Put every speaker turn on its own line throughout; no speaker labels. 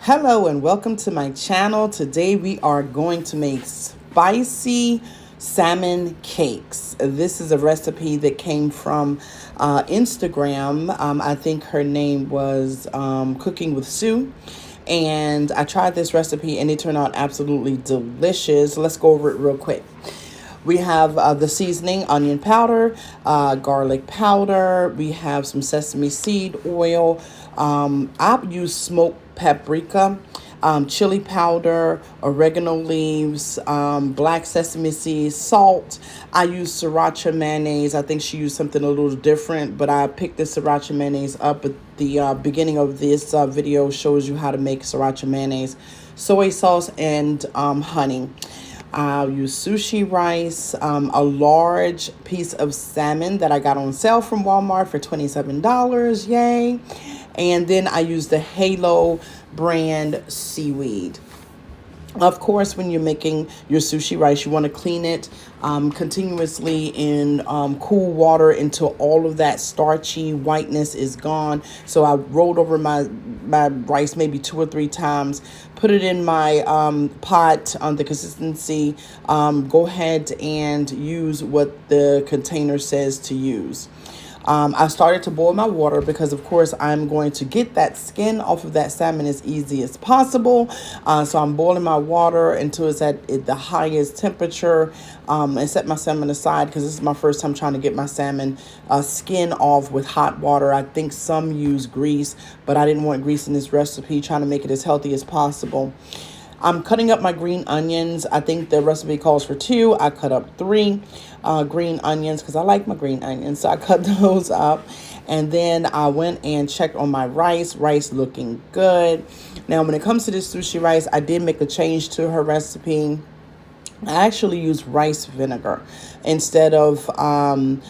Hello and welcome to my channel. Today we are going to make spicy salmon cakes. This is a recipe that came from Instagram. I think her name was Cooking with Sue. And I tried this recipe and it turned out absolutely delicious. Let's go over it real quick. We have the seasoning, onion powder, garlic powder. We have some sesame seed oil. I use smoked paprika, chili powder, oregano leaves, black sesame seeds, salt. I use sriracha mayonnaise. I think she used something a little different, but I picked the sriracha mayonnaise up at the beginning of this video. Shows you how to make sriracha mayonnaise, soy sauce, and honey. I'll use sushi rice, a large piece of salmon that I got on sale from Walmart for $27. Yay. And then I use the Halo brand seaweed. Of course, when you're making your sushi rice, you want to clean it continuously in cool water until all of that starchy whiteness is gone. So I rolled over my rice maybe 2 or 3 times, put it in my pot on the consistency. Go ahead and use what the container says to use. I started to boil my water because, of course, I'm going to get that skin off of that salmon as easy as possible. So I'm boiling my water until it's at the highest temperature, and set my salmon aside because this is my first time trying to get my salmon skin off with hot water. I think some use grease, but I didn't want grease in this recipe, trying to make it as healthy as possible. I'm cutting up my green onions. I think the recipe calls for 2. I cut up 3 green onions because I like my green onions. So I cut those up. And then I went and checked on my rice. Rice looking good. Now, when it comes to this sushi rice, I did make a change to her recipe. I actually use rice vinegar instead of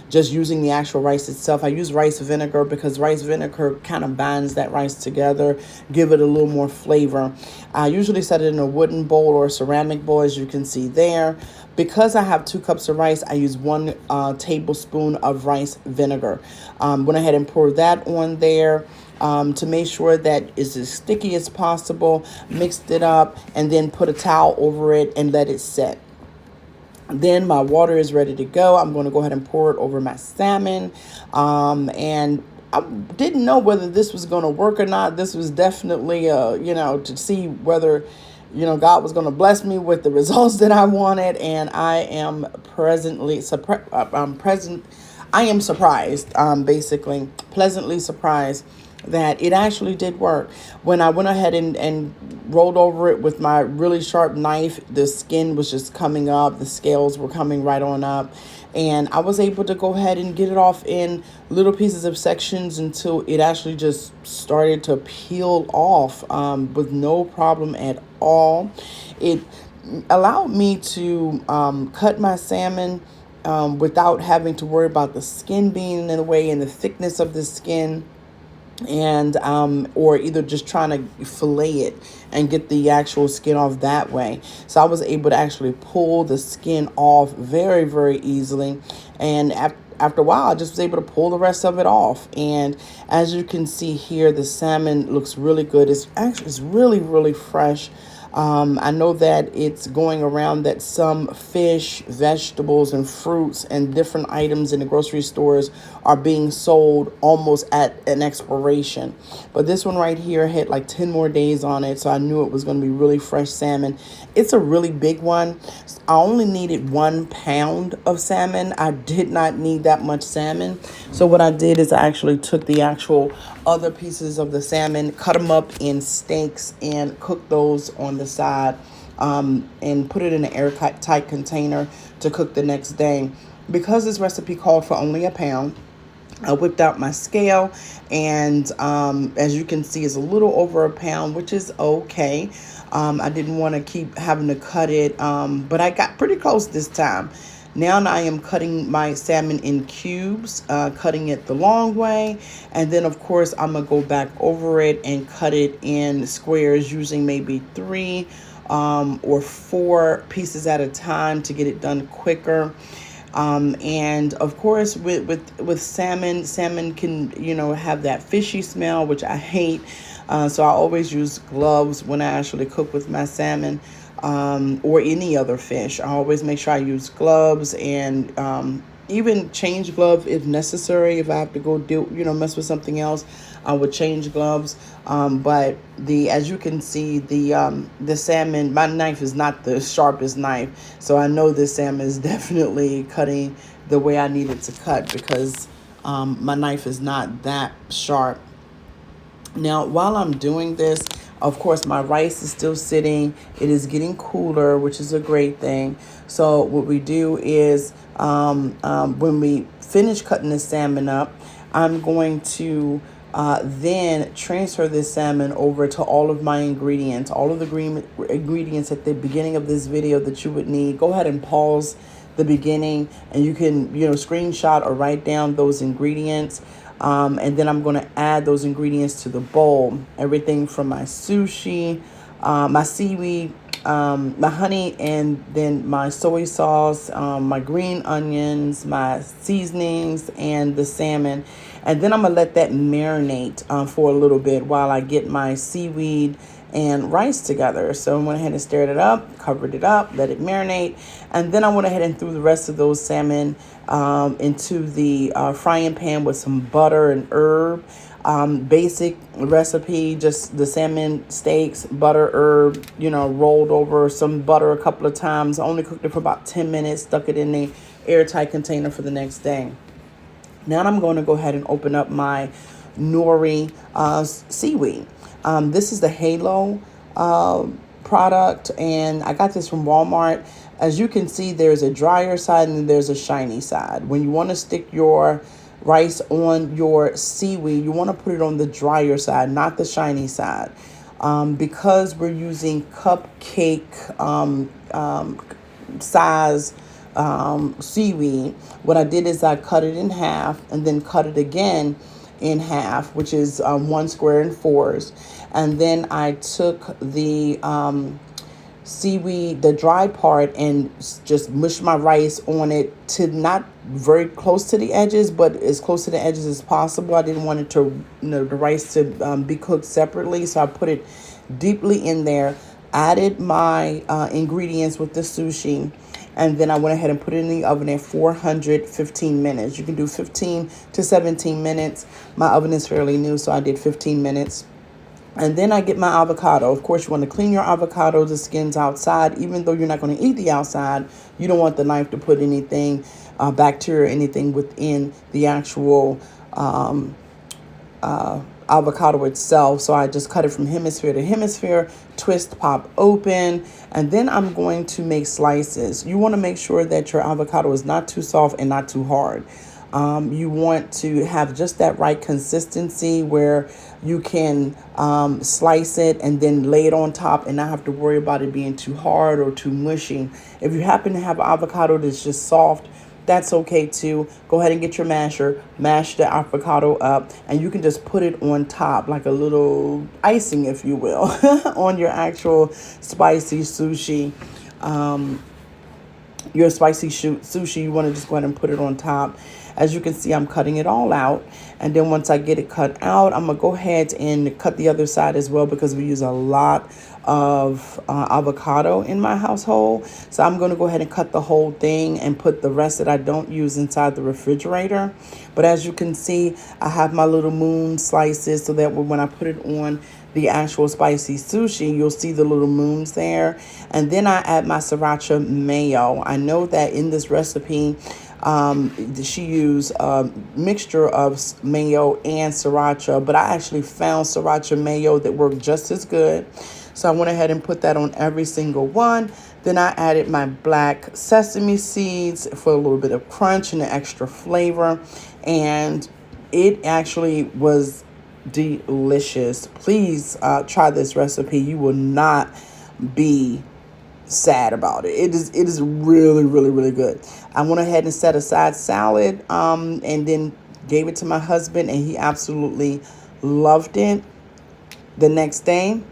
just using the actual rice itself. I use rice vinegar because rice vinegar kind of binds that rice together, give it a little more flavor. I usually set it in a wooden bowl or a ceramic bowl, as you can see there. Because I have 2 cups of rice, I use 1 tablespoon of rice vinegar. Went ahead and poured that on there. To make sure that it's as sticky as possible, mixed it up, and then put a towel over it and let it set. Then my water is ready to go. I'm going to go ahead and pour it over my salmon. And I didn't know whether this was going to work or not. This was definitely, to see whether, God was going to bless me with the results that I wanted. And I am I am surprised, basically, pleasantly surprised that it actually did work. When I went ahead and rolled over it with my really sharp knife, the skin was just coming up, the scales were coming right on up, and I was able to go ahead and get it off in little pieces of sections until it actually just started to peel off with no problem at all. It allowed me to cut my salmon without having to worry about the skin being in the way and the thickness of the skin, and or either just trying to fillet it and get the actual skin off that way. So I was able to actually pull the skin off very, very easily, and after a while I just was able to pull the rest of it off. And as you can see here, the salmon looks really good. It's really, really fresh. I know that it's going around that some fish, vegetables, and fruits and different items in the grocery stores are being sold almost at an expiration. But this one right here had like 10 more days on it, so I knew it was going to be really fresh salmon. It's a really big one. I only needed 1 pound of salmon. I did not need that much salmon. So what I did is I actually took the actual other pieces of the salmon, cut them up in steaks, and cooked those on the side, and put it in an airtight container to cook the next day. Because this recipe called for only 1 pound, I whipped out my scale, and as you can see, it's a little over 1 pound, which is okay. I didn't want to keep having to cut it, but I got pretty close this time. Now I am cutting my salmon in cubes, cutting it the long way. And then, of course, I'm going to go back over it and cut it in squares using maybe 3 or 4 pieces at a time to get it done quicker. And of course, with salmon can, have that fishy smell, which I hate. So I always use gloves when I actually cook with my salmon, or any other fish. I always make sure I use gloves, and even change gloves if necessary. If I have to go do, mess with something else, I would change gloves. But as you can see, the salmon, my knife is not the sharpest knife, so I know this salmon is definitely cutting the way I need it to cut, because my knife is not that sharp. Now, while I'm doing this, of course, my rice is still sitting. It is getting cooler, which is a great thing. So what we do is, when we finish cutting the salmon up, I'm going to then transfer this salmon over to all of my ingredients, all of the green ingredients at the beginning of this video that you would need. Go ahead and pause the beginning, and you can, screenshot or write down those ingredients. And then I'm going to add those ingredients to the bowl. Everything from my sushi, my seaweed, my honey, and then my soy sauce, my green onions, my seasonings, and the salmon. And then I'm going to let that marinate for a little bit while I get my seaweed and rice together. So I went ahead and stirred it up, covered it up, let it marinate. And then I went ahead and threw the rest of those salmon into the frying pan with some butter and herb. Basic recipe, just the salmon steaks, butter, herb, rolled over some butter a couple of times. I only cooked it for about 10 minutes, stuck it in the airtight container for the next day. Now I'm going to go ahead and open up my Nori seaweed. This is the Halo product, and I got this from Walmart. As you can see, there's a drier side and there's a shiny side. When you want to stick your rice on your seaweed, you want to put it on the drier side, not the shiny side. Because we're using cupcake size seaweed, what I did is I cut it in half and then cut it again in half, which is 1 square in 4s. And then I took the seaweed, the dry part, and just mushed my rice on it to not very close to the edges, but as close to the edges as possible. I didn't want it to, the rice to be cooked separately, so I put it deeply in there, added my ingredients with the sushi, and then I went ahead and put it in the oven at 415 minutes. You can do 15 to 17 minutes. My oven is fairly new, so I did 15 minutes. And then I get my avocado. Of course, you want to clean your avocado, the skins outside. Even though you're not going to eat the outside, you don't want the knife to put anything, bacteria or anything within the actual avocado itself. So I just cut it from hemisphere to hemisphere, twist, pop open, and then I'm going to make slices. You want to make sure that your avocado is not too soft and not too hard. You want to have just that right consistency where you can slice it and then lay it on top and not have to worry about it being too hard or too mushy. If you happen to have avocado that's just soft, that's okay too. Go ahead and get your masher, mash the avocado up, and you can just put it on top like a little icing, if you will, on your actual spicy sushi. Your spicy sushi, you want to just go ahead and put it on top. As you can see, I'm cutting it all out. And then once I get it cut out, I'm going to go ahead and cut the other side as well, because we use a lot of avocado in my household. So I'm going to go ahead and cut the whole thing and put the rest that I don't use inside the refrigerator. But as you can see, I have my little moon slices so that when I put it on the actual spicy sushi, you'll see the little moons there. And then I add my sriracha mayo. I know that in this recipe, she used a mixture of mayo and sriracha, but I actually found sriracha mayo that worked just as good. So I went ahead and put that on every single one. Then I added my black sesame seeds for a little bit of crunch and an extra flavor. And it actually was delicious. Please try this recipe. You will not be sad about it. It is really, really, really good. I went ahead and set aside salad and then gave it to my husband, and he absolutely loved it. The next day,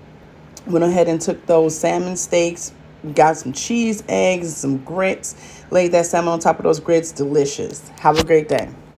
went ahead and took those salmon steaks, got some cheese, eggs, some grits, laid that salmon on top of those grits. Delicious. Have a great day.